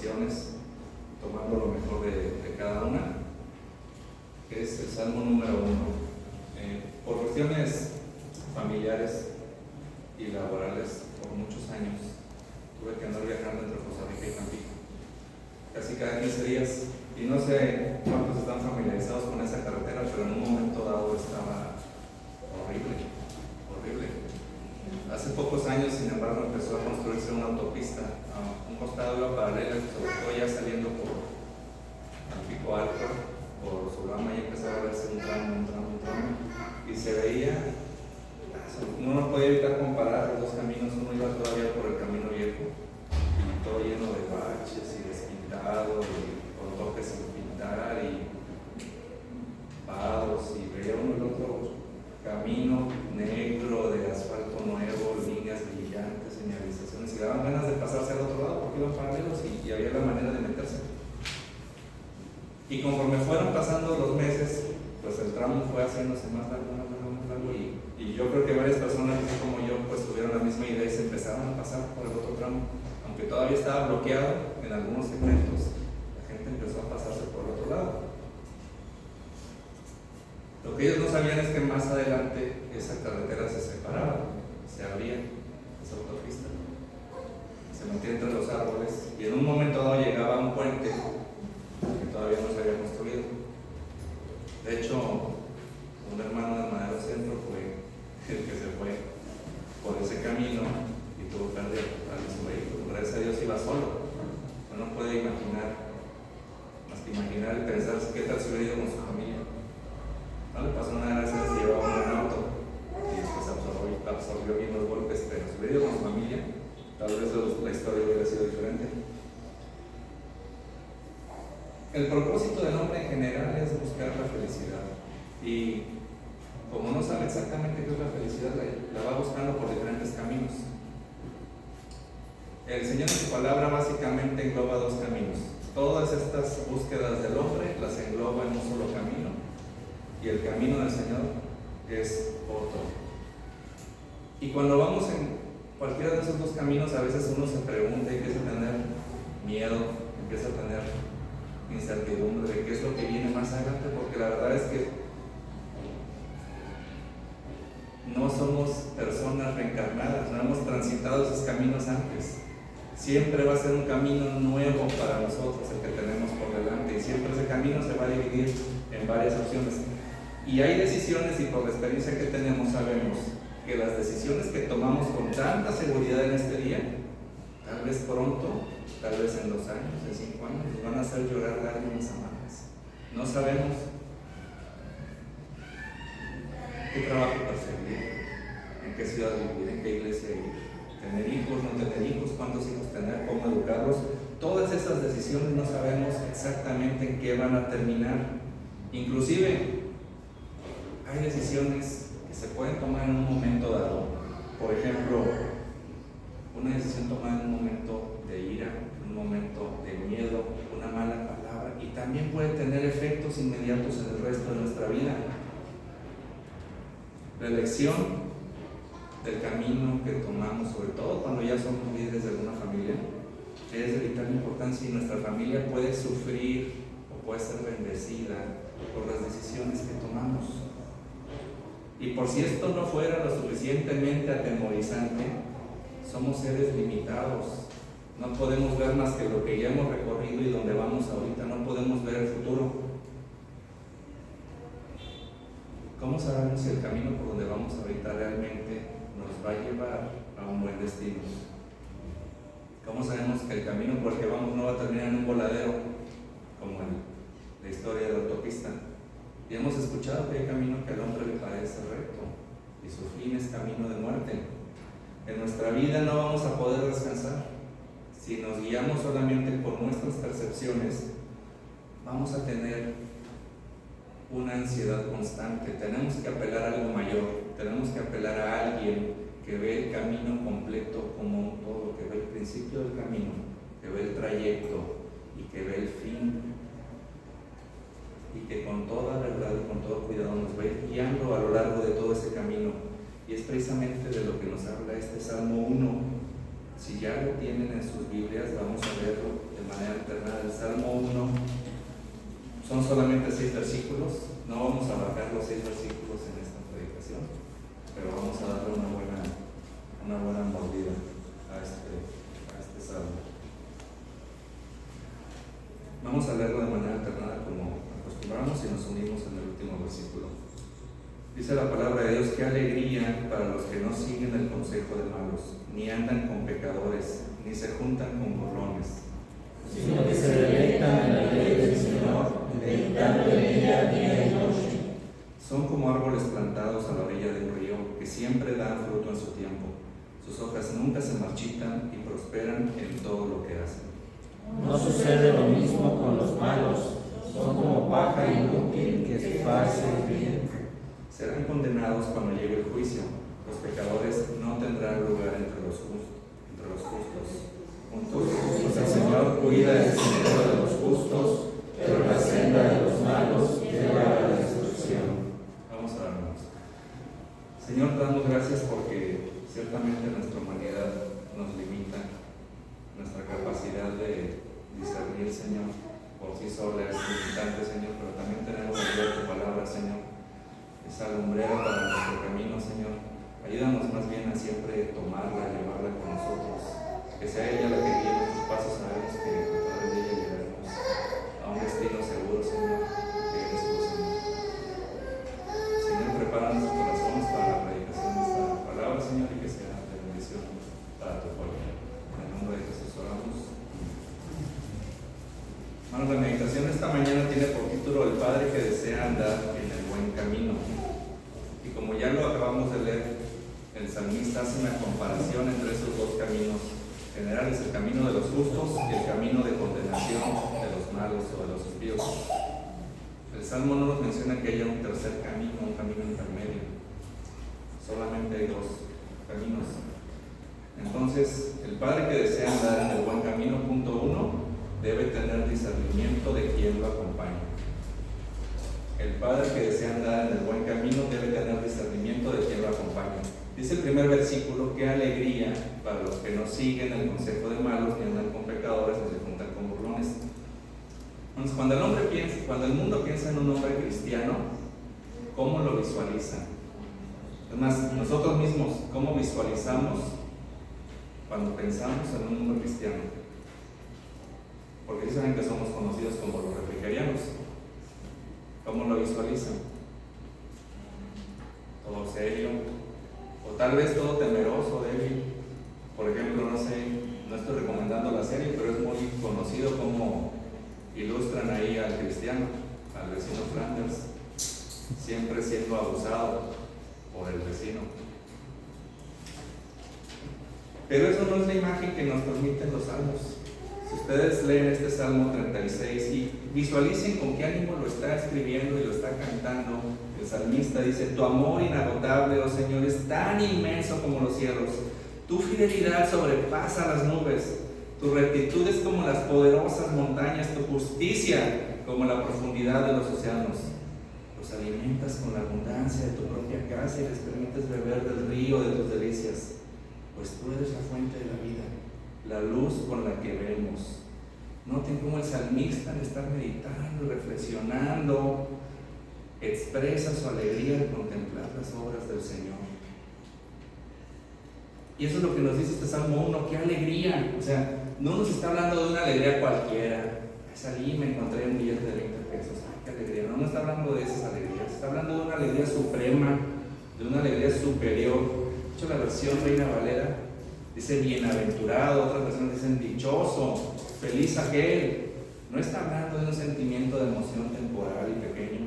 versiones, tomando lo mejor de cada una, que es el Salmo número 1. Por cuestiones familiares y laborales, por muchos años, tuve que andar viajando entre Costa Rica y Tampico, casi cada 15 días, y no sé cuántos están familiarizados con esa carretera, pero en un momento dado estaba horrible. Hace pocos años, sin embargo, empezó a construirse una autopista, a un costado iba paralela, sobre todo ya saliendo por Tampico Alto, por Solama, y empezaba a verse un tramo, y se veía, uno no podía evitar comparar los dos caminos. Uno iba todavía por el camino viejo, y todo lleno de baches y despintado, y con toques sin pintar, y vados, y veía uno el otro camino negro de asfalto nuevo, líneas brillantes, señalizaciones, y daban ganas de pasarse al otro lado porque iban paralelos y había la manera de meterse. Y conforme fueron pasando los meses, pues el tramo fue haciéndose más largo, y yo creo que varias personas, así como yo, pues tuvieron la misma idea y se empezaron a pasar por el otro tramo. Aunque todavía estaba bloqueado en algunos segmentos, la gente empezó a pasarse por el otro lado. Lo que ellos no sabían es que más adelante esa carretera se separaba, se abría, esa autopista, se metía entre los árboles, y en un momento dado llegaba a un puente que todavía no se había construido. De hecho, un hermano de Madero Centro fue el que se fue por ese camino y tuvo que arreglar su vehículo. Gracias a Dios iba solo. Uno puede imaginar, más que imaginar y pensar qué tal si hubiera ido con su familia. No le pasó nada, gracias a Dios, llevaba un buen auto y después absorbió bien los golpes, pero si hubiera ido con su familia, tal vez la historia hubiera sido diferente. El propósito del hombre en general es buscar la felicidad, y como no sabe exactamente qué es la felicidad, la va buscando por diferentes caminos. El Señor en su palabra básicamente engloba dos caminos. Todas estas búsquedas del hombre las engloba en un solo camino, y el camino del Señor es otro. Y cuando vamos en cualquiera de esos dos caminos, a veces uno se pregunta y empieza a tener miedo, empieza a tener incertidumbre de qué es lo que viene más adelante, porque la verdad es que no somos personas reencarnadas, no hemos transitado esos caminos antes. Siempre va a ser un camino nuevo para nosotros el que tenemos por delante, y siempre ese camino se va a dividir en varias opciones. Y hay decisiones, y por la experiencia que tenemos sabemos que las decisiones que tomamos con tanta seguridad en este día, tal vez pronto, tal vez en 2 años, en 5 años, nos van a hacer llorar lágrimas amargas. No sabemos qué trabajo perseguir, en qué ciudad vivir, en qué iglesia ir, tener hijos, no tener hijos, cuántos hijos tener, cómo educarlos. Todas esas decisiones no sabemos exactamente en qué van a terminar. Inclusive hay decisiones que se pueden tomar en un momento dado. Por ejemplo, una decisión tomada en un momento de ira, en un momento de miedo, una mala palabra, y también puede tener efectos inmediatos en el resto de nuestra vida. La elección del camino que tomamos, sobre todo cuando ya somos líderes de alguna familia, es de vital importancia, y nuestra familia puede sufrir o puede ser bendecida por las decisiones que tomamos. Y por si esto no fuera lo suficientemente atemorizante, somos seres limitados. No podemos ver más que lo que ya hemos recorrido y donde vamos ahorita. No podemos ver el futuro. ¿Cómo sabemos si el camino por donde vamos ahorita realmente nos va a llevar a un buen destino? ¿Cómo sabemos que el camino por el que vamos no va a terminar en un voladero, como en la historia de la autopista? Y hemos escuchado que hay camino que al hombre le parece recto, y su fin es camino de muerte. En nuestra vida no vamos a poder descansar. Si nos guiamos solamente por nuestras percepciones, vamos a tener una ansiedad constante. Tenemos que apelar a algo mayor, tenemos que apelar a alguien que ve el camino completo como un todo, que ve el principio del camino, que ve el trayecto y que ve el fin, y que con toda verdad y con todo cuidado nos va a ir guiando a lo largo de todo ese camino. Y es precisamente de lo que nos habla este Salmo 1. Si ya lo tienen en sus Biblias, vamos a verlo de manera alternada. El Salmo 1 son solamente 6 versículos. No vamos a abarcar los 6 versículos en esta predicación, pero vamos a darle una buena mordida a este Salmo. Vamos a leerlo de manera alternada como acostumbramos y nos unimos en el último versículo. Dice la palabra de Dios: qué alegría para los que no siguen el consejo de malos, ni andan con pecadores, ni se juntan con burlones, sino que se deleitan en la ley del Señor, meditando en ella día y noche. Son como árboles plantados a la orilla de un río, que siempre dan fruto en su tiempo. Sus hojas nunca se marchitan y prosperan en todo lo que hacen. No sucede lo mismo con los malos, son como paja inútil que esparce el viento. Serán condenados cuando llegue el juicio. Los pecadores no tendrán lugar entre los justos. Pues el Señor cuida el sendero de los justos, pero la senda de los malos lleva a la destrucción. Vamos a darnos. Señor, te damos gracias porque ciertamente nuestra humanidad nos limita, nuestra capacidad de discernir, Señor, por sí sola es limitante, Señor, pero también tenemos que leer tu palabra, Señor, esa lumbrera para nuestro camino, Señor. Ayúdanos más bien a siempre tomarla, llevarla con nosotros, que sea ella la que guíe nuestros pasos. Sabemos que a través de ella llegaremos a un destino seguro, Señor, que eres tú, Señor. Señor, prepara nuestros corazones para la predicación de esta palabra, Señor, y que sea de bendición para tu pueblo. En el nombre de Jesús oramos. Hermanos, la meditación de esta mañana tiene por título: el Padre que desea andar en el buen camino. Y como ya lo acabamos de leer, el salmista hace una comparación entre esos dos caminos generales: el camino de los justos y el camino de condenación de los malos o de los impíos. El Salmo no nos menciona que haya un tercer camino, un camino intermedio. Solamente hay dos caminos. Entonces, el Padre que desea andar en el buen camino, punto 1, debe tener discernimiento de quien lo acompaña. El Padre que desea andar en el buen camino debe tener discernimiento de quien lo acompaña. Dice el primer versículo: qué alegría para los que no siguen el consejo de malos, ni andan con pecadores, ni se juntan con burlones. Entonces, cuando el mundo piensa en un hombre cristiano, ¿cómo lo visualiza? Además, nosotros mismos, ¿cómo visualizamos cuando pensamos en un hombre cristiano? Porque saben que somos conocidos como los refrigerianos. ¿Cómo lo visualizan? Todo serio, o tal vez todo temeroso, débil. Por ejemplo, no estoy recomendando la serie, pero es muy conocido como ilustran ahí al cristiano, al vecino Flanders, siempre siendo abusado por el vecino. Pero eso no es la imagen que nos transmiten los salmos. Si ustedes leen este Salmo 36 y visualicen con qué ánimo lo está escribiendo y lo está cantando, el salmista dice: tu amor inagotable, oh Señor, es tan inmenso como los cielos. Tu fidelidad sobrepasa las nubes. Tu rectitud es como las poderosas montañas. Tu justicia como la profundidad de los océanos. Los alimentas con la abundancia de tu propia casa y les permites beber del río de tus delicias. Pues tú eres la fuente de la vida, la luz con la que vemos. Noten cómo el salmista, al estar meditando y reflexionando, expresa su alegría al contemplar las obras del Señor. Y eso es lo que nos dice este Salmo 1, qué alegría. O sea, no nos está hablando de una alegría cualquiera. Salí y me encontré un billete de 20 pesos. ¡Ay, qué alegría! No está hablando de esas alegrías. Está hablando de una alegría suprema, de una alegría superior. De hecho, la versión Reina Valera dice bienaventurado, otras versiones dicen dichoso, feliz aquel. No está hablando de un sentimiento de emoción temporal y pequeño.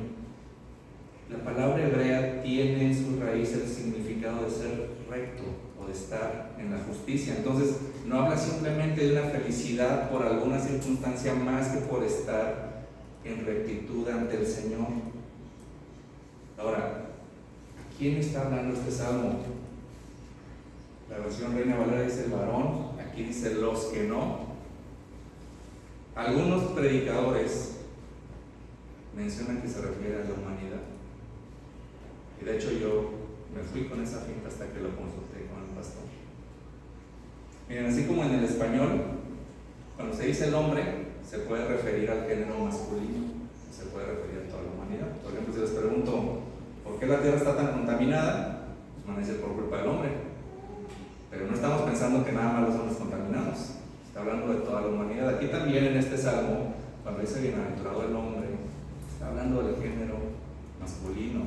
La palabra hebrea tiene en su raíz el significado de ser recto o de estar en la justicia. Entonces, no habla simplemente de una felicidad por alguna circunstancia más que por estar en rectitud ante el Señor. Ahora, ¿a quién está hablando este salmo? La versión Reina Valera dice el varón, aquí dice los que no. Algunos predicadores mencionan que se refiere a la humanidad. Y de hecho yo me fui con esa finta hasta que lo consulté con el pastor. Miren, así como en el español, cuando se dice el hombre, se puede referir al género masculino, se puede referir a toda la humanidad. Por ejemplo, si les pregunto, ¿por qué la Tierra está tan contaminada? Pues van a decir por culpa del hombre. Pero no estamos pensando que nada más los hombres contaminamos. Está hablando de toda la humanidad. Aquí también en este salmo, cuando dice bienaventurado el hombre, está hablando del género masculino,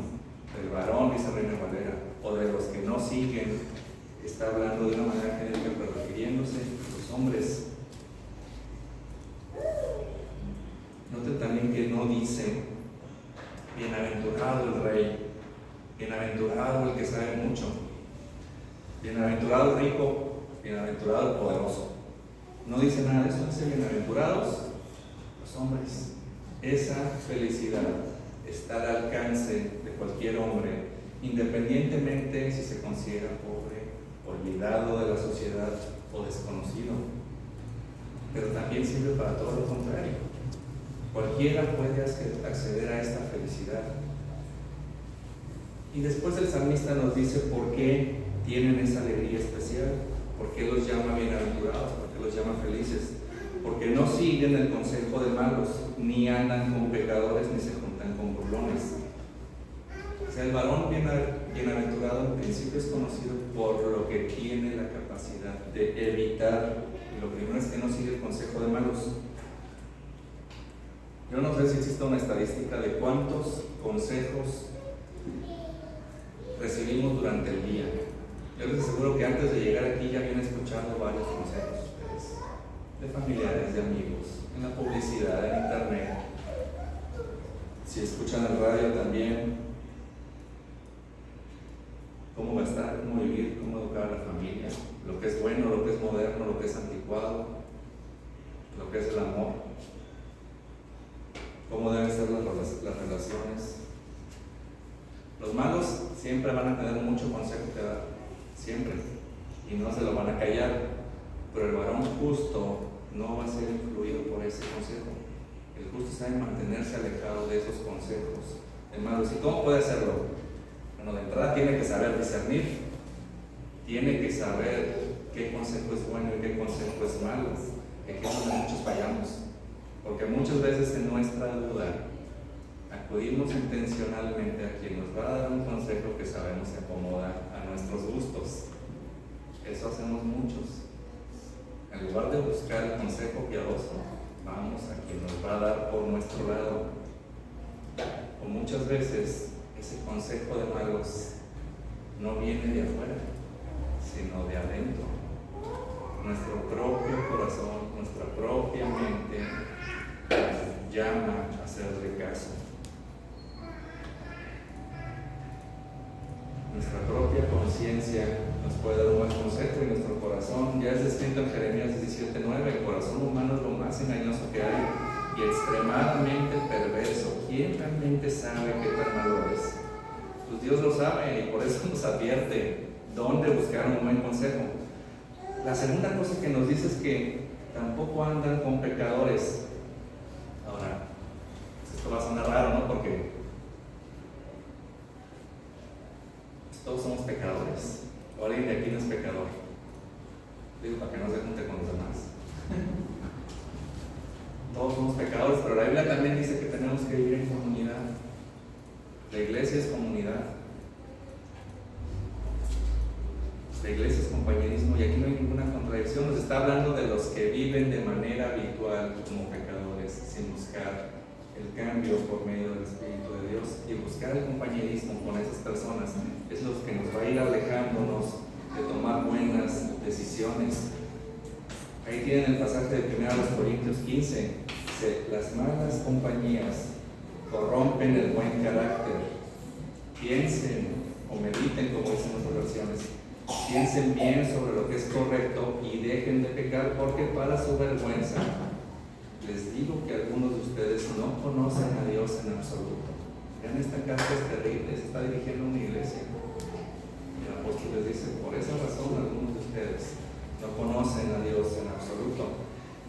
del varón, dice Reina Valera, o de los que no siguen. Está hablando de una manera genérica, pero refiriéndose a los hombres. Noten también que no dice bienaventurado el rey, bienaventurado el que sabe mucho, bienaventurado el rico, bienaventurado el poderoso. No dice nada de eso, dice bienaventurados los hombres. Esa felicidad está al alcance de cualquier hombre, independientemente si se considera pobre, olvidado de la sociedad o desconocido. Pero también sirve para todo lo contrario. Cualquiera puede acceder a esta felicidad. Y después el salmista nos dice por qué tienen esa alegría especial, por qué los llama bienaventurados, por qué los llama felices. Porque no siguen el consejo de malos, ni andan con pecadores, ni se juntan con burlones. O sea, el varón bienaventurado en principio es conocido por lo que tiene la capacidad de evitar. Y lo primero es que no sigue el consejo de malos. Yo no sé si existe una estadística de cuántos consejos recibimos durante el día. Yo les aseguro que antes de llegar aquí ya habían escuchado varios consejos ustedes, de familiares, de amigos, en la publicidad, en internet. Si escuchan el radio también, cómo gastar, cómo vivir, cómo educar a la familia, lo que es bueno, lo que es moderno, lo que es anticuado, lo que es el amor. Cómo deben ser las relaciones. Los malos siempre van a tener mucho consejo que dar, siempre, y no se lo van a callar, pero el varón justo no va a ser influido por ese consejo. El justo sabe mantenerse alejado de esos consejos de malos. ¿Y cómo puede hacerlo? Bueno, de entrada tiene que saber discernir, tiene que saber qué consejo es bueno y qué consejo es malo, que aquí es donde muchos fallamos. Porque muchas veces en nuestra duda acudimos intencionalmente a quien nos va a dar un consejo que sabemos se acomoda a nuestros gustos. Eso hacemos muchos. En lugar de buscar el consejo piadoso, vamos a quien nos va a dar por nuestro lado. O muchas veces ese consejo de malos no viene de afuera, sino de adentro. Nuestro propio corazón, nuestra propia mente llama a hacerle caso. Nuestra propia conciencia nos puede dar un buen consejo y nuestro corazón, ya es descrito en Jeremías 17:9, el corazón humano es lo más engañoso que hay y extremadamente perverso. ¿Quién realmente sabe qué tan malo es? Pues Dios lo sabe y por eso nos advierte dónde buscar un buen consejo. La segunda cosa que nos dice es que tampoco andan con pecadores. Ahora, esto va a sonar raro, ¿no? Porque todos somos pecadores. O alguien de aquí no es pecador. Digo, para que no se junte con los demás. Todos somos pecadores, pero la Biblia también dice que tenemos que vivir en comunidad. La iglesia es comunidad. La iglesia es compañerismo y aquí no hay ninguna contradicción. Nos está hablando de los que viven de manera habitual como pecadores, sin buscar el cambio por medio del Espíritu de Dios. Y buscar el compañerismo con esas personas es lo que nos va a ir alejándonos de tomar buenas decisiones. Ahí tienen el pasaje de 1 Corintios 15. Dice, las malas compañías corrompen el buen carácter. Piensen o mediten, como dicen las versiones, piensen bien sobre lo que es correcto y dejen de pecar, porque para su vergüenza les digo que algunos de ustedes no conocen a Dios en absoluto. Vean, esta carta es terrible, se está dirigiendo a una iglesia. Y el apóstol les dice, por esa razón algunos de ustedes no conocen a Dios en absoluto.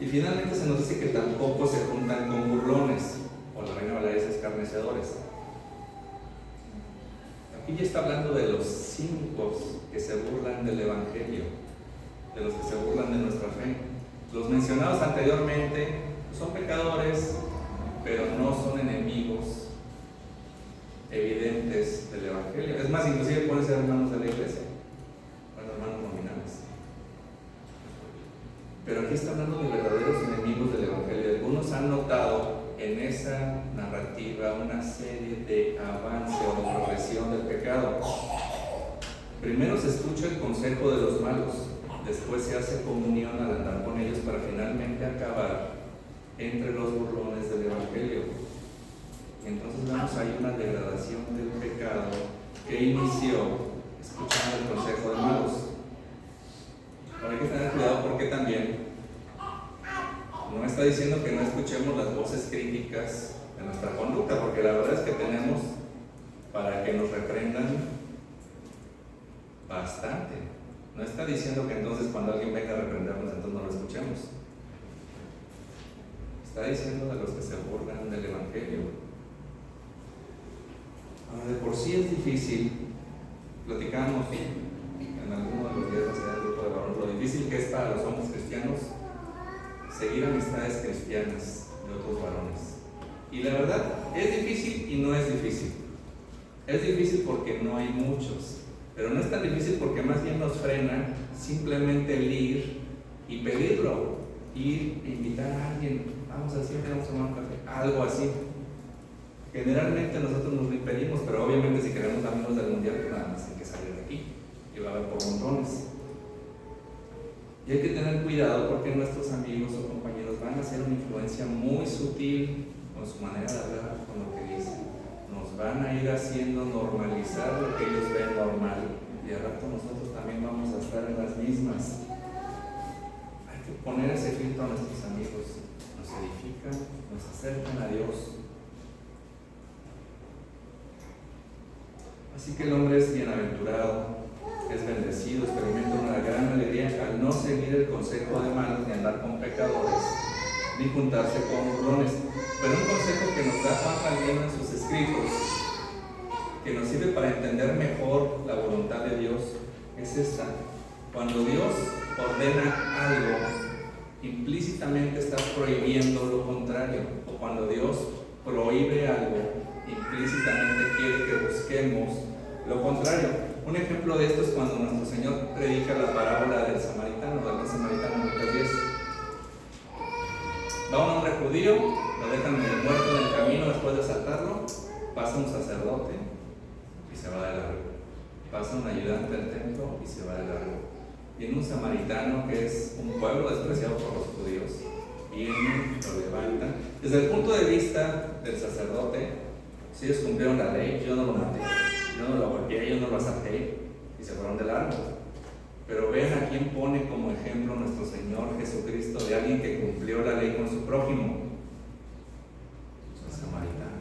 Y finalmente se nos dice que tampoco se juntan con burlones, o la Reina Valera dice escarnecedores. Aquí ya está hablando de los cínicos que se burlan del Evangelio. de los que se burlan de nuestra fe. Los mencionados anteriormente son pecadores, pero no son enemigos evidentes del Evangelio. Es más, inclusive pueden ser hermanos de la iglesia, bueno, hermanos nominales. Pero aquí está hablando de verdaderos enemigos del Evangelio. Algunos han notado en esa narrativa una serie de avance o de progresión del pecado. Primero se escucha el consejo de los malos, después se hace comunión al andar con ellos para finalmente acabar entre los burlones del Evangelio. Entonces vemos ahí una degradación del pecado que inició escuchando el consejo de malos. Ahora hay que tener cuidado porque también no está diciendo que no escuchemos las voces críticas de nuestra conducta, porque la verdad es que tenemos para que nos reprendan bastante. No está diciendo que entonces cuando alguien venga a reprendernos entonces no lo escuchemos. Está diciendo de los que se burlan del Evangelio. Ahora, de por sí es difícil, platicamos en alguno de los días en el grupo de varones, lo difícil que es para los hombres cristianos seguir amistades cristianas de otros varones. Y la verdad, es difícil y no es difícil. Es difícil porque no hay muchos, pero no es tan difícil porque más bien nos frena simplemente el ir y pedirlo, ir e invitar a alguien, vamos a decir que vamos a tomar un café, algo así. Generalmente nosotros nos lo impedimos, pero obviamente si queremos amigos del mundial, pues nada más hay que salir de aquí y va a haber por montones. Y hay que tener cuidado porque nuestros amigos o compañeros van a hacer una influencia muy sutil con su manera de hablar, con lo que dicen. Nos van a ir haciendo normalizar lo que ellos ven normal y al rato nosotros también vamos a estar en las mismas. Hay que poner ese filtro a nuestros amigos. Nos edifican, nos acercan a Dios. Así que el hombre es bienaventurado, es bendecido, experimenta una gran alegría al no seguir el consejo de malos de andar con pecadores ni juntarse con burlones. Pero un consejo que nos da Juan también en sus escritos, que nos sirve para entender mejor la voluntad de Dios, es esta: cuando Dios ordena algo, implícitamente está prohibiendo lo contrario, o cuando Dios prohíbe algo, implícitamente quiere que busquemos lo contrario. Un ejemplo de esto es cuando nuestro Señor predica la parábola del samaritano, del buen samaritano, Lucas 10. Va un hombre judío, lo dejan muerto en el camino después de asaltarlo, pasa un sacerdote y se va de largo, pasa un ayudante del templo y se va de largo. Viene un samaritano que es un pueblo despreciado por los judíos, viene, lo levantan. Desde el punto de vista del sacerdote, si ellos cumplieron la ley, yo no lo maté, yo no lo golpeé, yo no lo asalté y se fueron de largo. Pero vean a quién pone como ejemplo nuestro Señor Jesucristo de alguien que cumplió la ley con su prójimo, el samaritano.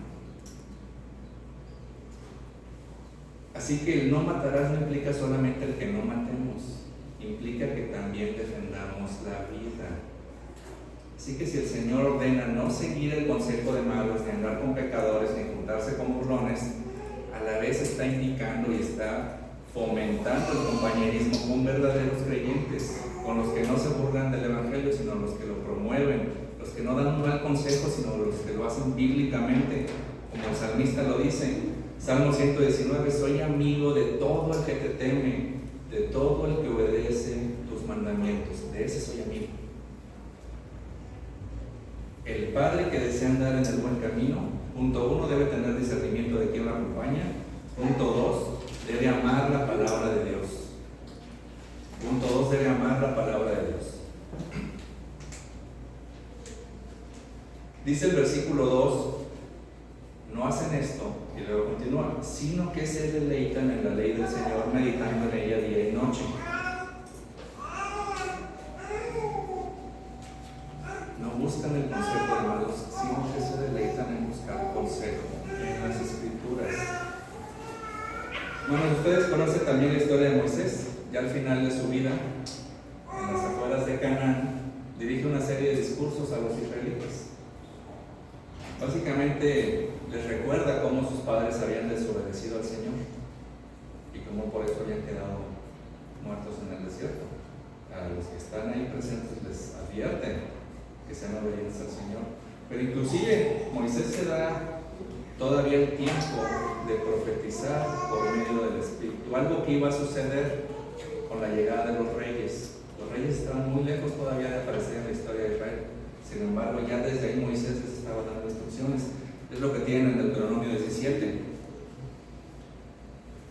Así que el no matarás no implica solamente el que no matemos, implica que también defendamos la vida. Así que si el Señor ordena no seguir el consejo de malos, de andar con pecadores, ni juntarse con burlones, a la vez está indicando y está fomentando el compañerismo con verdaderos creyentes, con los que no se burlan del Evangelio, sino los que lo promueven, los que no dan un mal consejo, sino los que lo hacen bíblicamente, como el salmista lo dice, Salmo 119, soy amigo de todo el que te teme, de todo el que obedece tus mandamientos, de ese soy amigo. El padre que desea andar en el buen camino, punto 1, debe tener discernimiento de quién lo acompaña. Punto 2, debe amar la palabra de Dios. Punto 2, debe amar la palabra de Dios. Dice el versículo 2, no hacen esto, y luego continúa, sino que se deleitan en la ley del Señor, meditando en ella día y noche. No buscan el consejo de malos, sino que se deleitan en buscar consejo en las Escrituras. Bueno, ustedes conocen también la historia de Moisés. Ya al final de su vida, en las afueras de Canaán, dirige una serie de discursos a los israelitas. Básicamente les recuerda cómo sus padres habían desobedecido al Señor y cómo por eso habían quedado muertos en el desierto. los que están ahí presentes les advierten que sean obedientes al Señor. Pero inclusive Moisés se da todavía el tiempo de profetizar por medio del Espíritu, algo que iba a suceder con la llegada de los reyes. Los reyes estaban muy lejos todavía de aparecer en la historia de Israel. Sin embargo, ya desde ahí Moisés les estaba dando instrucciones. Es lo que tienen en el Deuteronomio 17.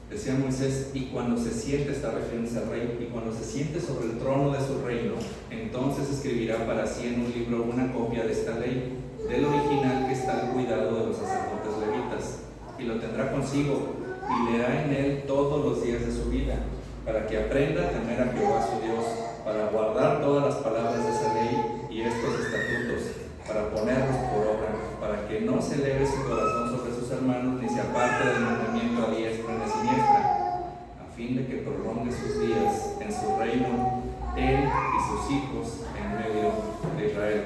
Decía Moisés: y cuando se siente, está refiriéndose al rey, y cuando se siente sobre el trono de su reino, entonces escribirá para sí en un libro una copia de esta ley, del original que está al cuidado de los sacerdotes levitas, y lo tendrá consigo, y leerá en él todos los días de su vida, para que aprenda a temer a Jehová su Dios, para guardar todas las palabras de esa ley y estos estatutos, para ponerlos por obra, para que no se eleve su corazón sobre sus hermanos, ni se aparte del mandamiento a diestra ni a siniestra, a fin de que prolongue sus días en su reino, él y sus hijos en medio de Israel.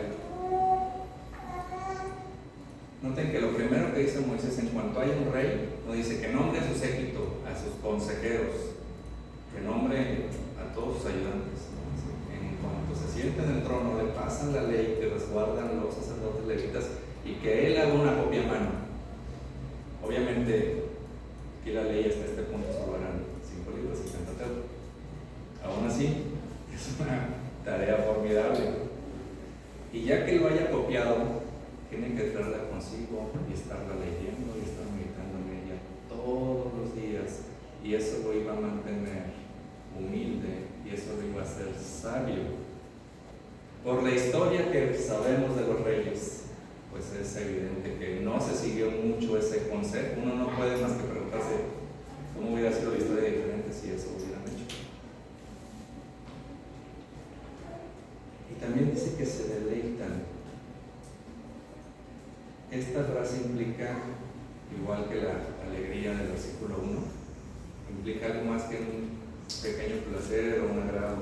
Noten que lo primero que dice Moisés en cuanto haya un rey, no dice que nombre a su séquito, a sus consejeros, que nombre a todos sus ayudantes. En cuanto se siente en el trono, le pasan la ley que resguardan los sacerdotes levitas y que él haga una copia a mano. Obviamente, aquí la ley hasta este punto solo eran 5 libros y Pentateuco. Aún así, es una tarea formidable. Y ya que lo haya copiado, tienen que traerla consigo y estarla leyendo y estar meditando en ella todos los días, y eso lo iba a mantener humilde y eso lo iba a hacer sabio. Por la historia que sabemos de los reyes, pues es evidente que no se siguió mucho ese consejo. Uno no puede más que preguntarse cómo hubiera sido la historia diferente si eso hubieran hecho. Y también dice que se deleitan. Esta frase implica, igual que la alegría del versículo 1, implica algo más que un pequeño placer o un agrado.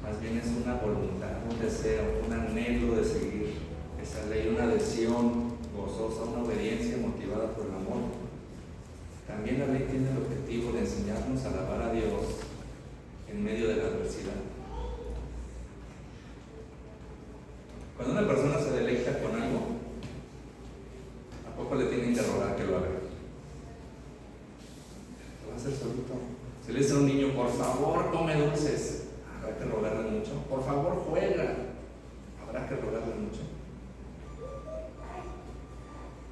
Más bien es una voluntad, un deseo, un anhelo de seguir esa ley, una adhesión gozosa, una obediencia motivada por el amor. También la ley tiene el objetivo de enseñarnos a alabar a Dios en medio de la adversidad. Cuando una persona se deleita con algo, ¿a poco le tienen que rogar que lo haga? Lo va a hacer solito. Si le dice a un niño, por favor, come dulces, habrá que rogarle mucho. Por favor, juega, habrá que rogarle mucho.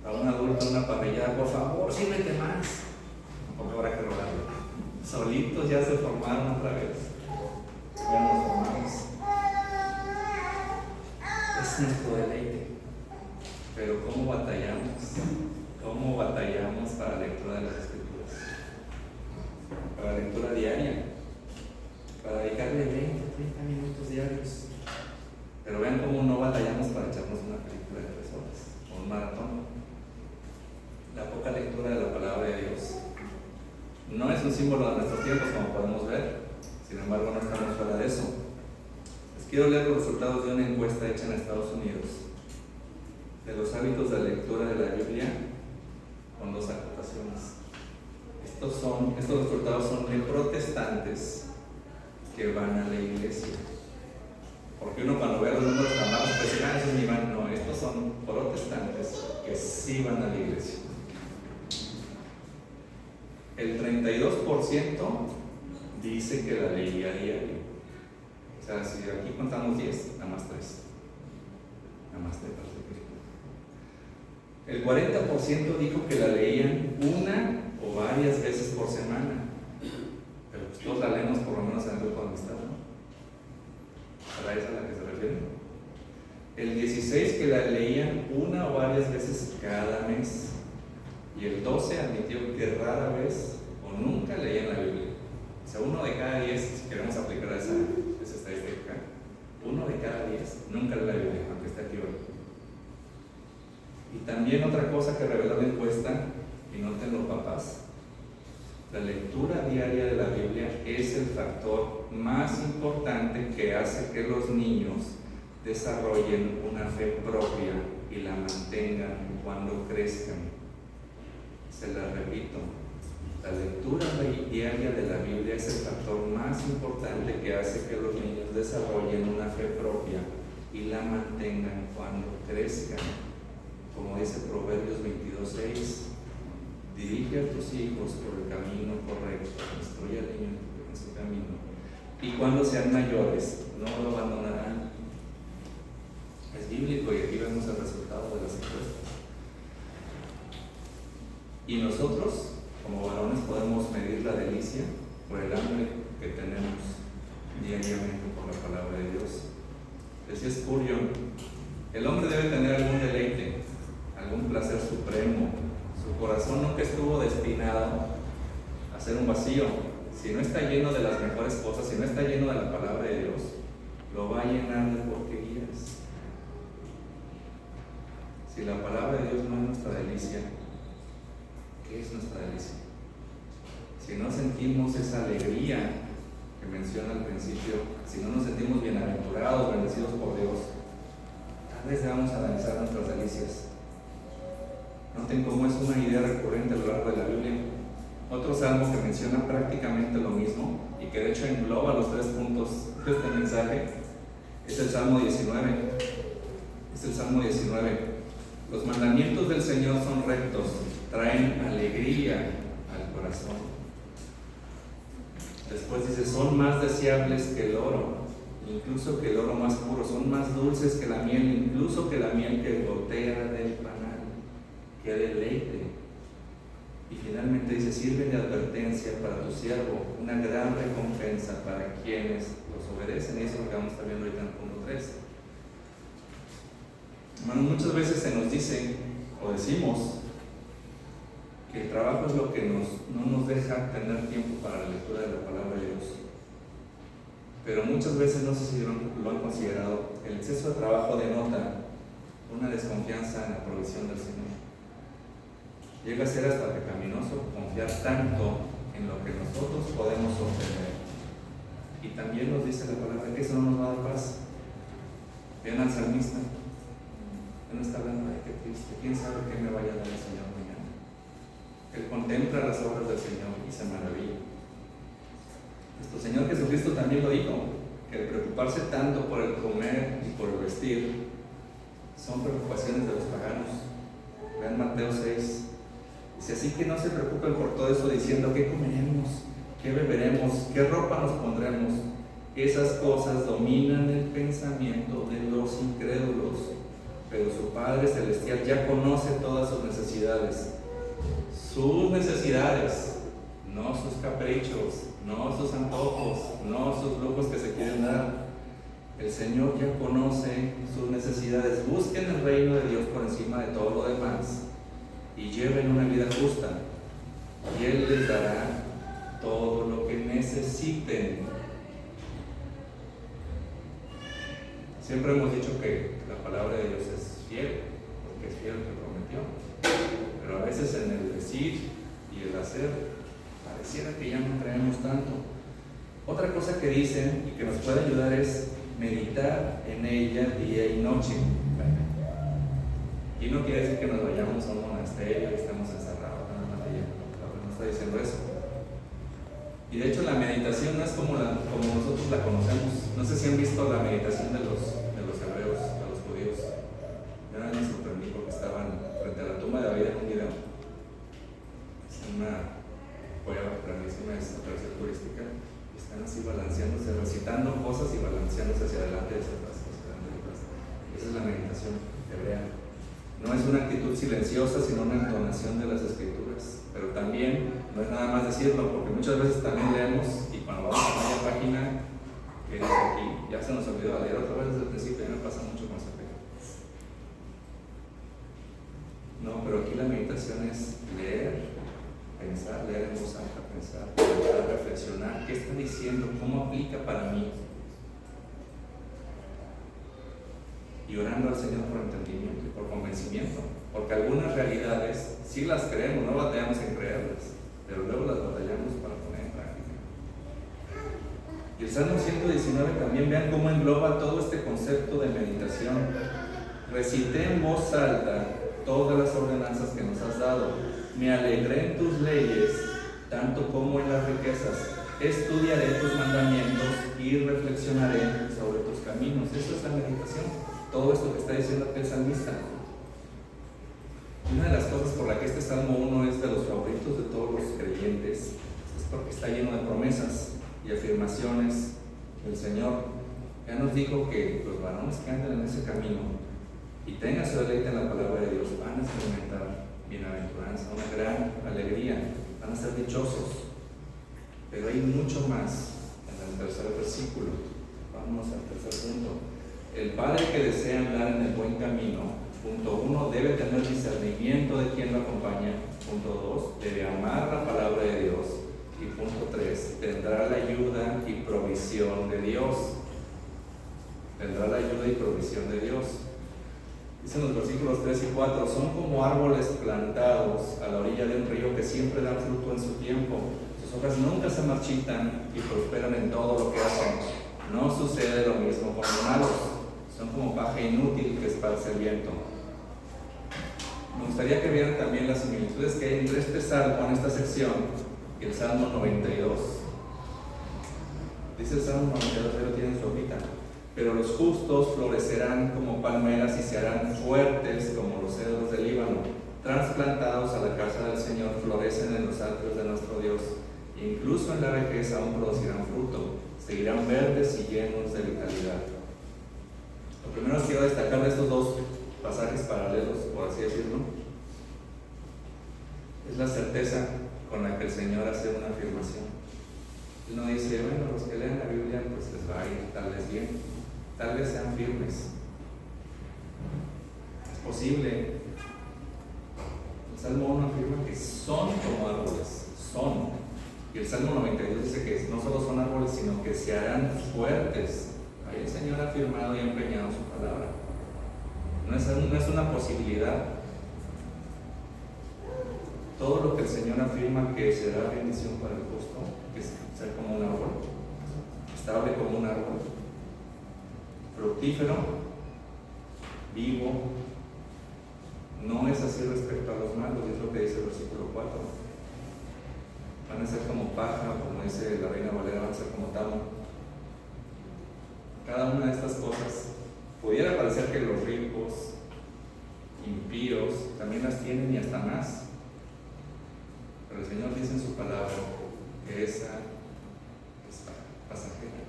A un adulto en una parrillada, por favor, sírvete más, tampoco habrá que rogarle. Solitos ya se formaron otra vez. Ya nos formamos. Es nuestro deleite. Pero ¿cómo batallamos? ¿Cómo batallamos para la lectura de las Escrituras? Para la lectura diaria, para dedicarle 20, 30 minutos diarios. Pero vean cómo no batallamos para echarnos una película de 3 horas o un maratón. La poca lectura de la palabra de Dios no es un símbolo de nuestros tiempos, como podemos ver. Sin embargo, no estamos fuera de eso. Les quiero leer los resultados de una encuesta hecha en Estados Unidos de los hábitos de lectura de la Biblia, con 2 acotaciones. Estos resultados son de protestantes que van a la iglesia. Porque uno cuando ve los números tan bajos puede decir, esos ni van. No, estos son protestantes que sí van a la iglesia. El 32% dice que la leía diario. O sea, si aquí contamos 10, nada más 3. Nada más 3. El 40% dijo que la leían una o varias veces por semana. Pero pues todos la leemos por lo menos en el grupo de amistad, ¿no? ¿Para esa a la que se refiere? El 16% que la leían una o varias veces cada mes. Y el 12% admitió que rara vez o nunca leían la Biblia. O sea, 1 de cada 10, si queremos aplicar esa estadística, 1 de cada 10 nunca lee la Biblia, aunque esté aquí hoy. Y también otra cosa que reveló la encuesta, y noten papás, la lectura diaria de la Biblia es el factor más importante que hace que los niños desarrollen una fe propia y la mantengan cuando crezcan. Se la repito, La lectura diaria de la Biblia es el factor más importante que hace que los niños desarrollen una fe propia y la mantengan cuando crezcan. Como dice Proverbios 22:6, dirige a tus hijos por el camino correcto, instruye al niño en su camino, y cuando sean mayores no lo abandonarán. Es bíblico y aquí vemos el resultado de las encuestas. Y nosotros, como varones, podemos medir la delicia por el hambre que tenemos diariamente por la palabra de Dios. Decía Spurgeon, el hombre debe tener algún deleite, algún placer supremo. Su corazón nunca estuvo destinado a ser un vacío. Si no está lleno de las mejores cosas, si no está lleno de la palabra de Dios, lo va a llenar de porquerías. Si la palabra de Dios no es nuestra delicia, ¿qué es nuestra delicia? Si no sentimos esa alegría que menciona al principio, si no nos sentimos bienaventurados, bendecidos por Dios, tal vez debamos analizar nuestras delicias. Noten cómo es una idea recurrente a lo largo de la Biblia. Otro salmo que menciona prácticamente lo mismo y que de hecho engloba los 3 puntos de este mensaje es el Salmo 19. Es el Salmo 19. Los mandamientos del Señor son rectos, traen alegría al corazón. Después dice, son más deseables que el oro, incluso que el oro más puro, son más dulces que la miel, incluso que la miel que gotea del panal. ¡Qué deleite! Y finalmente dice, sirven de advertencia para tu siervo, una gran recompensa para quienes los obedecen. Y eso es lo que vamos a estar viendo ahorita en el punto 3. Hermanos, muchas veces se nos dice o decimos que el trabajo es lo que no nos deja tener tiempo para la lectura de la palabra de Dios. Pero muchas veces, no sé si lo han considerado, el exceso de trabajo denota una desconfianza en la provisión del Señor. Llega a ser hasta pecaminoso confiar tanto en lo que nosotros podemos obtener. Y también nos dice la palabra que eso no nos va a dar paz. Vean al salmista. Él no está hablando de qué triste, quién sabe qué me vaya a dar el Señor mañana. Él contempla las obras del Señor y se maravilla. Nuestro Señor Jesucristo también lo dijo, que el preocuparse tanto por el comer y por el vestir son preocupaciones de los paganos. Vean Mateo 6. Dice, así que no se preocupen por todo eso diciendo qué comeremos, qué beberemos, qué ropa nos pondremos. Esas cosas dominan el pensamiento de los incrédulos. Pero su Padre Celestial ya conoce todas sus necesidades. Sus necesidades, no sus caprichos, no sus antojos, no sus lujos que se quieren dar. El Señor ya conoce sus necesidades. Busquen el reino de Dios por encima de todo lo demás y lleven una vida justa, y Él les dará todo lo que necesiten. Siempre hemos dicho que la palabra de Dios es fiel, porque es fiel lo que prometió. Pero a veces en el decir y el hacer, pareciera que ya no creemos tanto. Otra cosa que dicen y que nos puede ayudar es meditar en ella día y noche. Y no quiere decir que nos vayamos a un monasterio y estemos encerrados, no está diciendo eso. Y de hecho la meditación no es como nosotros la conocemos. No sé si han visto la meditación de los hebreos, de los judíos. Yo me sorprendí porque estaban frente a la tumba de David en un video. Es una cueva grandísima, es atracción turística. Y están así balanceándose, recitando cosas y balanceándose hacia adelante y hacia atrás, Esa es la meditación hebrea. No es una actitud silenciosa, sino una entonación de las escrituras. Pero también no es nada más decirlo, porque muchas veces también leemos y cuando vamos a media página que dice aquí, ya se nos olvidó leer otra vez desde el principio, ya me pasa mucho con ese pecado. No, pero aquí la meditación es leer, pensar, leer en voz alta, pensar, reflexionar, ¿qué está diciendo? ¿Cómo aplica para mí? Y orando al Señor por entendimiento y por convencimiento, porque algunas realidades sí las creemos, no batallamos en creerlas, pero luego las batallamos para poner en práctica. Y el Salmo 119 también, vean cómo engloba todo este concepto de meditación. Recité en voz alta todas las ordenanzas que nos has dado, me alegré en tus leyes tanto como en las riquezas. Estudiaré tus mandamientos y reflexionaré sobre tus caminos. Eso es la meditación. Todo esto que está diciendo aquí el salmista. Una de las cosas por la que este Salmo 1 es de los favoritos de todos los creyentes es porque está lleno de promesas y afirmaciones del Señor. Ya nos dijo que los varones que andan en ese camino y tengan su deleite en la palabra de Dios van a experimentar bienaventuranza, una gran alegría, van a ser dichosos. Pero hay mucho más en el tercer versículo. Vamos al tercer punto. El padre que desea andar en el buen camino, punto 1, debe tener discernimiento de quien lo acompaña. Punto 2, debe amar la palabra de Dios. Y punto 3, tendrá la ayuda y provisión de Dios. Tendrá la ayuda y provisión de Dios. Dicen los versículos 3 y 4, son como árboles plantados a la orilla de un río que siempre dan fruto en su tiempo. Sus hojas nunca se marchitan y prosperan en todo lo que hacen. No sucede lo mismo con los malos. Son como paja inútil que esparce el viento. Me gustaría que vieran también las similitudes que hay entre este salmo, en esta sección, y el Salmo 92. Dice el Salmo 92, ahí lo tienen en su hojita. Pero los justos florecerán como palmeras y se harán fuertes como los cedros del Líbano. Transplantados a la casa del Señor, florecen en los atrios de nuestro Dios. Incluso en la vejez aún producirán fruto, seguirán verdes y llenos de vitalidad. Lo primero que quiero destacar de estos dos pasajes paralelos, por así decirlo, es la certeza con la que el Señor hace una afirmación. Él no dice, bueno, los que leen la Biblia pues les va a ir tal vez bien, tal vez sean firmes. Es posible. El Salmo 1 afirma que son como árboles, son. Y el Salmo 92 dice que no solo son árboles, sino que se harán fuertes. Ahí el Señor ha afirmado y ha empeñado su palabra. No es una posibilidad. Todo lo que el Señor afirma que será bendición para el justo, que es ser como un árbol, estable como un árbol, fructífero, vivo, no es así respecto a los malos, es lo que dice el versículo 4. Van a ser como paja, como dice la Reina Valera, van a ser como tamo. Cada una de estas cosas pudiera parecer que los ricos, impíos, también las tienen y hasta más. Pero el Señor dice en su palabra que esa es pasajera,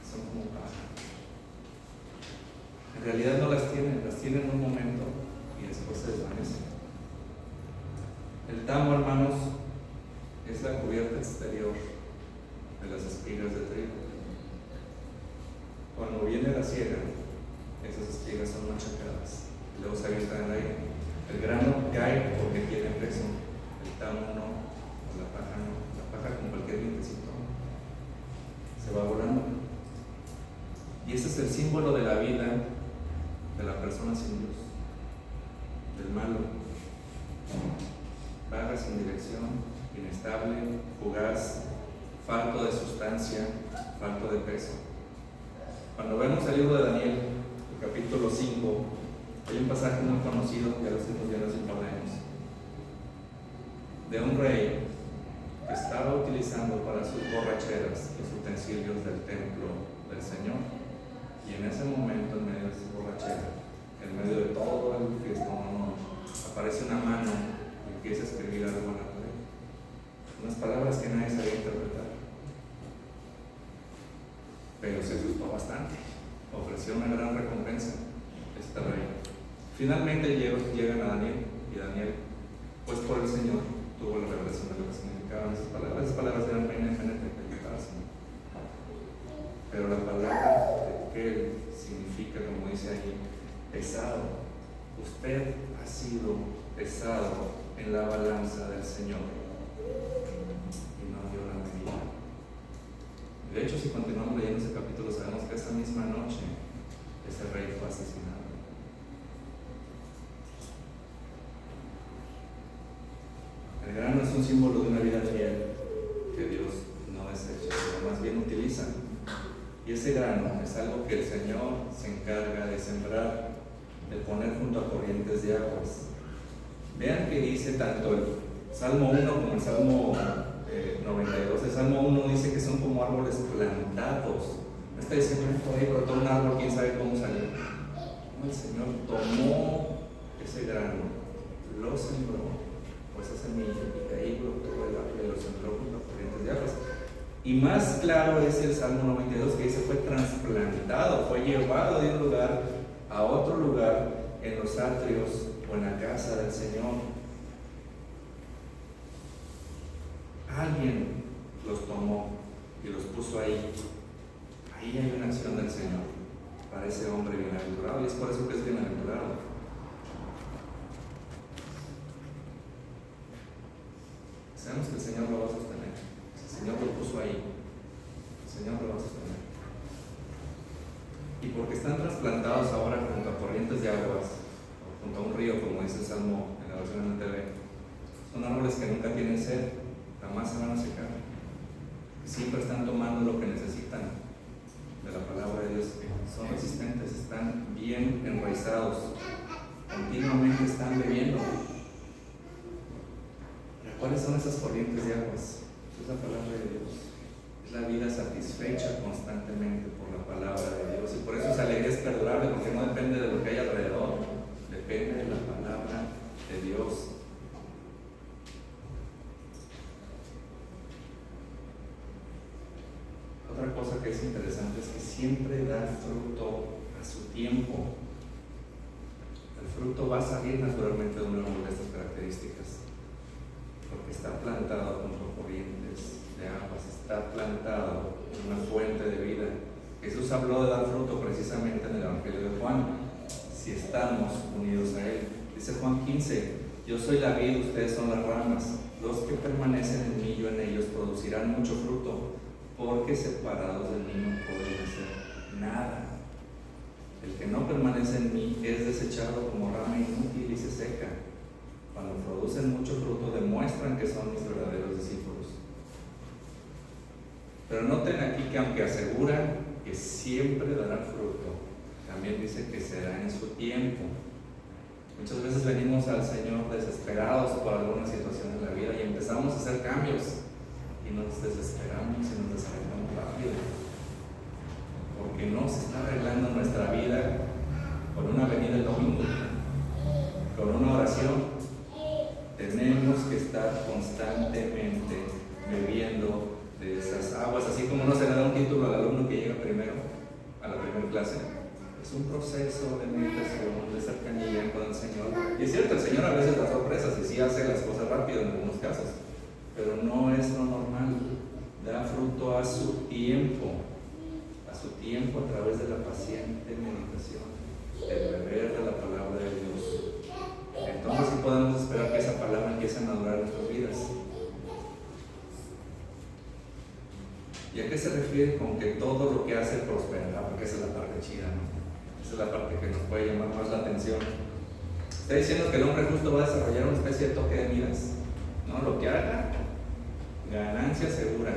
son como paja. En realidad no las tienen un momento y después se desvanecen. El tamo, hermanos, es la cubierta exterior de las espigas de trigo. Cuando viene la siega, esas espigas son machacadas y luego se avientan al aire. El grano cae porque tiene peso, el tamo no, o la paja no. La paja, con cualquier vientecito, se va volando. Y ese es el símbolo de la vida de la persona sin Dios, del malo. Vaga sin dirección, inestable, fugaz, falto de sustancia, falto de peso. Cuando vemos el libro de Daniel, el capítulo 5, hay un pasaje muy conocido que ya lo estuvimos viendo hace un par de años, de un rey que estaba utilizando para sus borracheras los utensilios del templo del Señor. Y en ese momento, en medio de su borrachera, en medio de todo el fiestón, aparece una mano y empieza a escribir algo en la pared. Unas palabras que nadie sabía interpretar. Pero se asustó bastante. Ofreció una gran recompensa a este rey. Finalmente llegan a Daniel, y Daniel, pues por el Señor, tuvo la revelación de lo que significaban esas palabras. Esas palabras eran pero la palabra que significa, como dice ahí, pesado. Usted ha sido pesado en la balanza del Señor y no dio la medida. De hecho, si continuamos leyendo ese capítulo, sabemos que esa misma noche ese rey fue asesinado. El grano es un símbolo de una vida fiel que Dios no desecha, sino más bien utiliza. Y ese grano es algo que el Señor se encarga de sembrar, de poner junto a corrientes de aguas. Vean que dice tanto el Salmo 1 como el Salmo 92. El Salmo 1 dice que son como árboles plantados. No está diciendo por ahí brotó un árbol, quién sabe cómo salió. No, el Señor tomó ese grano, lo sembró, pues esa semilla, y de ahí brotó el árbol y lo sembró junto a corrientes de aguas. Y más claro es el Salmo 92, que dice fue trasplantado, fue llevado de un lugar a otro lugar en los atrios o en la casa del Señor. Alguien los tomó y los puso ahí. Ahí hay una acción del Señor para ese hombre bienaventurado, y es por eso que es bienaventurado. Sabemos que el Señor lo va a sostener. El Señor lo puso ahí. El Señor lo va a sostener. Y porque están trasplantados ahora junto a corrientes de aguas, o junto a un río, como dice el Salmo en la versión NTV, son árboles que nunca tienen sed, jamás se van a secar. Siempre están tomando lo que necesitan de la palabra de Dios. Son resistentes, están bien enraizados, continuamente están bebiendo. ¿Cuáles son esas corrientes de aguas? Es la palabra de Dios. Es la vida satisfecha constantemente por la palabra de Dios. Y por eso esa alegría es perdurable, porque no depende de lo que hay alrededor, depende de la palabra de Dios. Otra cosa que es interesante es que siempre da fruto a su tiempo. El fruto va a salir naturalmente de un árbol de estas características, porque está plantado junto a corrientes de aguas, está plantado en una fuente de vida. Jesús habló de dar fruto precisamente en el Evangelio de Juan, si estamos unidos a Él. Dice Juan 15, yo soy la vid, ustedes son las ramas. Los que permanecen en mí, yo en ellos, producirán mucho fruto, porque separados de mí no pueden hacer nada. El que no permanece en mí es desechado como rama inútil y se seca. Cuando producen mucho fruto, demuestran que son mis verdaderos discípulos. Pero noten aquí que aunque aseguran que siempre dará fruto, también dice que será en su tiempo. Muchas veces venimos al Señor desesperados por alguna situación en la vida y empezamos a hacer cambios y nos desesperamos y nos desalentamos rápido, porque no se está arreglando nuestra vida con una venida el domingo, con una oración. Tenemos que estar constantemente bebiendo de esas aguas, así como no se le da un título al alumno que llega primero a la primera clase. Es un proceso de meditación, de cercanía con el Señor. Y es cierto, el Señor a veces da sorpresas y sí hace las cosas rápido en algunos casos, pero no es lo normal. Da fruto a su tiempo a través de la paciente meditación, el beber de la palabra de Dios. Entonces sí podemos esperar que esa palabra empiece a madurar en nuestras vidas. ¿Y a qué se refiere con que todo lo que hace prosperará? Porque esa es la parte chida, ¿no? Esa es la parte que nos puede llamar más la atención. Está diciendo que el hombre justo va a desarrollar una especie de toque de miras, ¿no? Lo que haga, ganancia segura.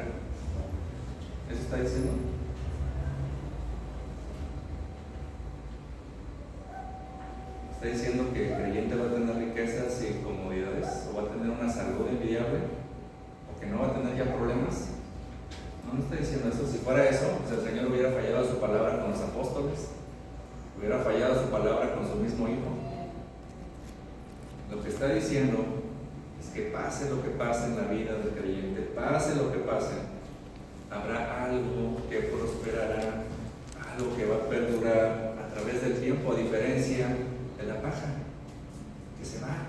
¿Eso está diciendo? Está diciendo que el creyente va a tener riquezas y comodidades, o va a tener una salud envidiable, o que no va a tener ya problemas. No está diciendo eso. Si fuera eso, pues el Señor hubiera fallado su palabra con los apóstoles, hubiera fallado su palabra con su mismo Hijo. Lo que está diciendo es que pase lo que pase en la vida del creyente, pase lo que pase, habrá algo que prosperará, algo que va a perdurar a través del tiempo, a diferencia de la paja, que se va,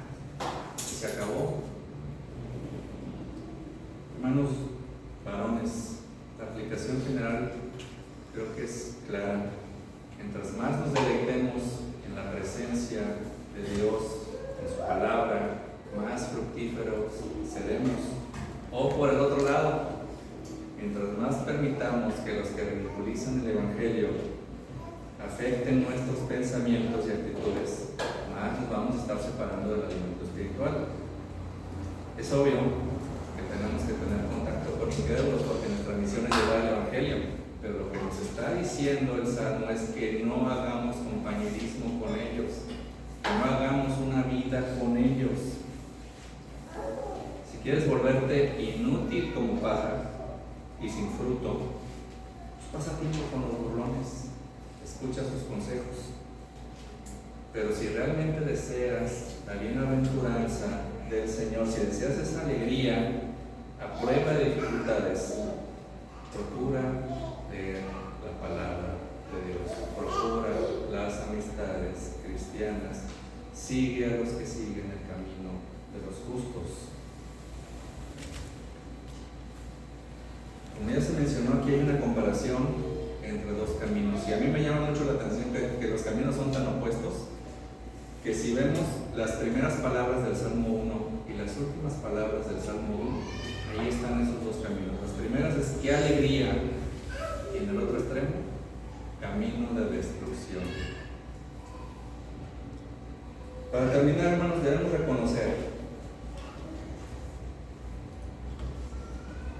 que se acabó. Hermanos varones, la aplicación general creo que es clara. Mientras más nos deleitemos en la presencia de Dios, en su palabra, más fructíferos seremos. O por el otro lado, mientras más permitamos que los que ridiculizan el Evangelio afecten nuestros pensamientos y actitudes, más nos vamos a estar separando del alimento espiritual. Es obvio que tenemos que tener contacto con incrédulos porque nuestra misión es llevar el Evangelio, pero lo que nos está diciendo el Salmo es que no hagamos compañerismo con ellos, que no hagamos una vida con ellos. Si quieres volver volverte inútil como paja y sin fruto, pasa tiempo con los burlones, escucha sus consejos. Pero si realmente deseas la bienaventuranza del Señor, si deseas esa alegría a prueba de dificultades, procura leer la palabra de Dios, procura las amistades cristianas, sigue a los que siguen el camino de los justos. Como ya se mencionó, aquí hay una comparación entre dos caminos, y a mí me llama mucho la atención que los caminos son tan opuestos, que si vemos las primeras palabras del Salmo 1 y las últimas palabras del Salmo 1, ahí están esos dos caminos. Las primeras es qué alegría, y en el otro extremo, camino de destrucción. Para terminar, hermanos, debemos reconocer,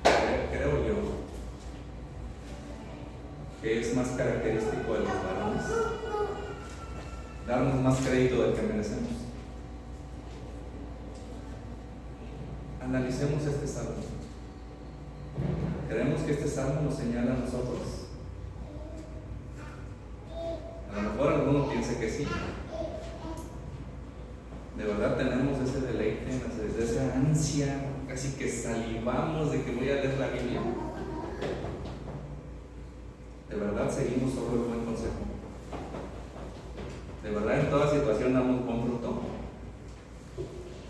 creo yo, que es más característico de los varones darnos más crédito del que merecemos. Analicemos este salmo. ¿Creemos que este salmo nos señala a nosotros? A lo mejor alguno piense que sí. De verdad tenemos ese deleite, esa ansia, casi que salivamos de que voy a leer la Biblia. De verdad seguimos solo el buen consejo. De verdad en toda situación damos buen fruto.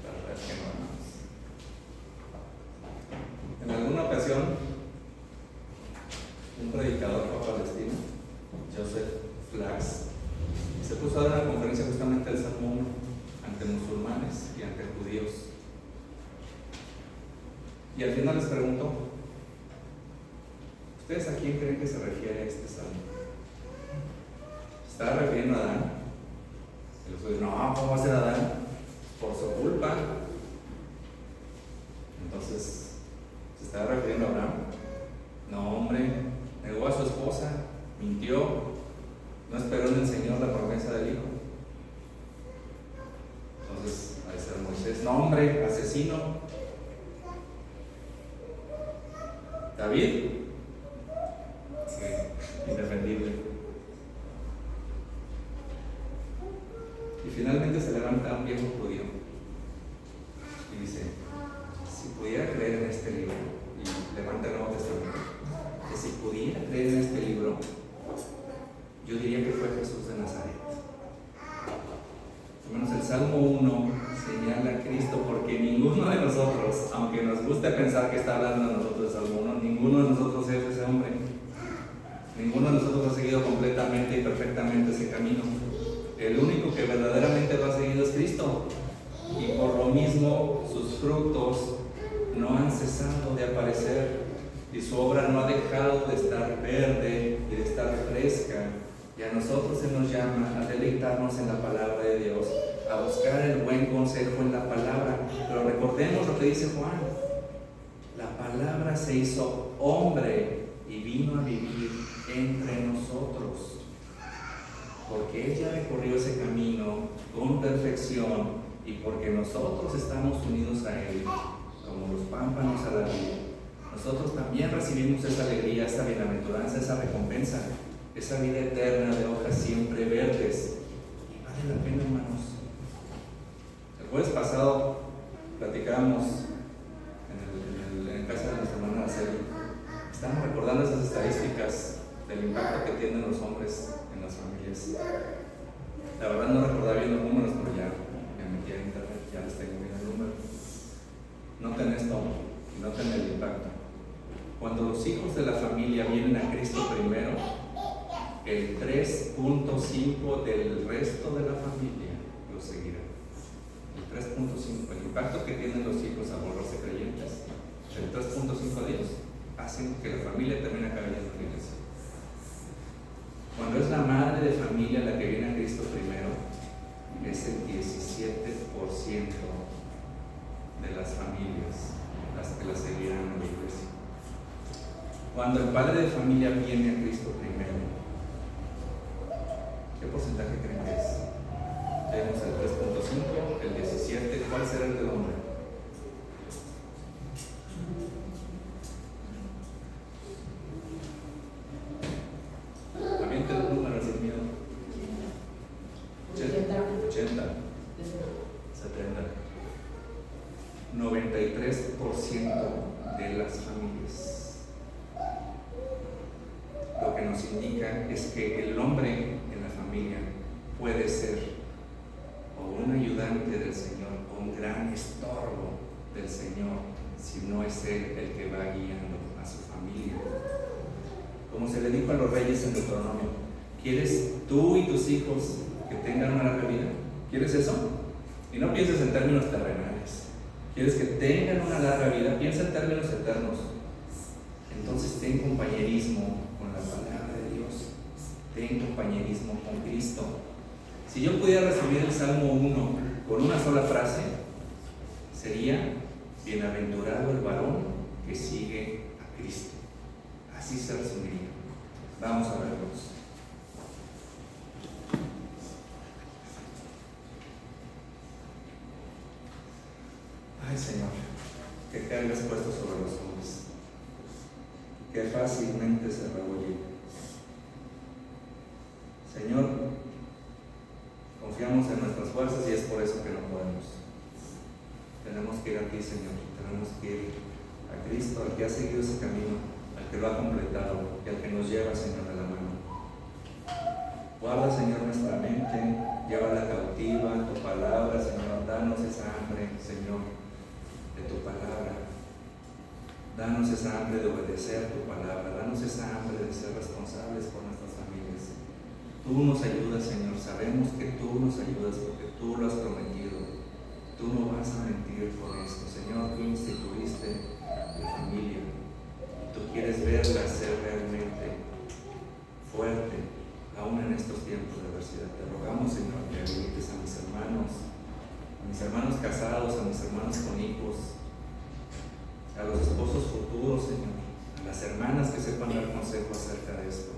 La verdad es que no, hermanos. En alguna ocasión, un predicador fue a Palestina, Joseph Flax, y se puso a dar una conferencia justamente del Salmo 1 ante musulmanes y ante judíos. Y al final les preguntó: ¿ustedes a quién creen que se refiere este salmo? ¿Se está refiriendo a Adán? Y los judíos: no, ¿cómo va a ser Adán? Por su culpa. Entonces, ¿se está refiriendo a Abraham? No, hombre, negó a su esposa, mintió, no esperó en el Señor la promesa del Hijo. Entonces, al ser Moisés, no, hombre, asesino. David, sí, indefendible. Y finalmente se levanta un viejo judío y dice: si pudiera creer en este libro, y levanta el Nuevo Testamento, que si pudiera creer en este libro, yo diría que fue Jesús de Nazaret. Al menos el Salmo 1 señala a Cristo, porque ninguno de nosotros, aunque nos guste pensar que está hablando de nosotros el Salmo 1, ninguno de nosotros es ese hombre. Ninguno de nosotros ha seguido completamente y perfectamente ese camino. El único que verdaderamente lo ha seguido es Cristo, y por lo mismo sus frutos no han cesado de aparecer, y su obra no ha dejado de estar verde y de estar fresca. Y a nosotros se nos llama a deleitarnos en la palabra de Dios, a buscar el buen consejo en la palabra. Pero recordemos lo que dice Juan: la palabra se hizo hombre y vino a vivir entre nosotros. Porque ella recorrió ese camino con perfección, y porque nosotros estamos unidos a Él, como los pámpanos a la vid, nosotros también recibimos esa alegría, esa bienaventuranza, esa recompensa, esa vida eterna de hojas siempre verdes. Y vale la pena, hermanos. El jueves pasado platicábamos en casa de nuestra hermana Araceli. Estamos recordando esas estadísticas del impacto que tienen los hombres en las familias. La verdad no recordaba bien los números, pero ya me metí a internet, ya les tengo bien el número. Noten esto, noten el impacto. Cuando los hijos de la familia vienen a Cristo primero, el 3.5 del resto de la familia los seguirá. El 3.5, el impacto que tienen los hijos a volverse creyentes, el 3.5 de ellos hacen que la familia termine cayendo en la iglesia. Cuando es la madre de familia la que viene a Cristo primero, es el 17% de las familias las que la seguirán en la iglesia. Cuando el padre de familia viene a Cristo primero, ¿qué porcentaje creen que es? Tenemos el 3.5, el 17, ¿cuál será el del hombre? 70. 93% de las familias. Lo que nos indica es que el hombre en la familia puede ser o un ayudante del Señor o un gran estorbo del Señor si no es Él el que va guiando a su familia. Como se le dijo a los reyes en Deuteronomio: ¿quieres tú y tus hijos que tengan una larga vida? ¿Quieres eso? Y no pienses en términos terrenales. ¿Quieres que tengan una larga vida? Piensa en términos eternos. Entonces ten compañerismo con la palabra de Dios. Ten compañerismo con Cristo. Si yo pudiera resumir el Salmo 1 con una sola frase, sería: bienaventurado el varón que sigue a Cristo. Así se resumiría. Vamos a verlos. Ay, Señor, que cargas puesto sobre los hombres, que fácilmente se rehuye. Señor, confiamos en nuestras fuerzas y es por eso que no podemos. Tenemos que ir a ti, Señor. Tenemos que ir a Cristo, al que ha seguido ese camino, al que lo ha completado y al que nos lleva, Señor, de la mano. Guarda, Señor, nuestra mente, llévala cautiva, tu palabra, Señor. Danos esa hambre, Señor, de tu palabra. Danos esa hambre de obedecer tu palabra. Danos esa hambre de ser responsables por nuestras familias. Tú nos ayudas, Señor. Sabemos que tú nos ayudas porque tú lo has prometido. Tú no vas a mentir con esto, Señor. Tú instituiste la familia. Tú quieres verla ser realmente fuerte, aún en estos tiempos de adversidad. Te rogamos, Señor, que habilites a mis hermanos casados, a mis hermanos con hijos, a los esposos futuros, Señor, a las hermanas que sepan dar consejo acerca de esto.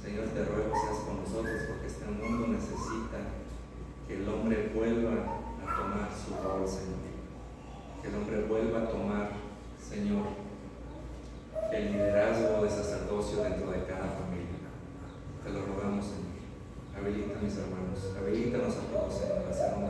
Señor, te ruego seas con nosotros porque este mundo necesita que el hombre vuelva a tomar su rol, Señor. Que el hombre vuelva a tomar, Señor, el liderazgo de sacerdocio dentro de cada familia. Te lo rogamos, Señor. Habilita a mis hermanos, habilítanos a todos, Señor, a hacer una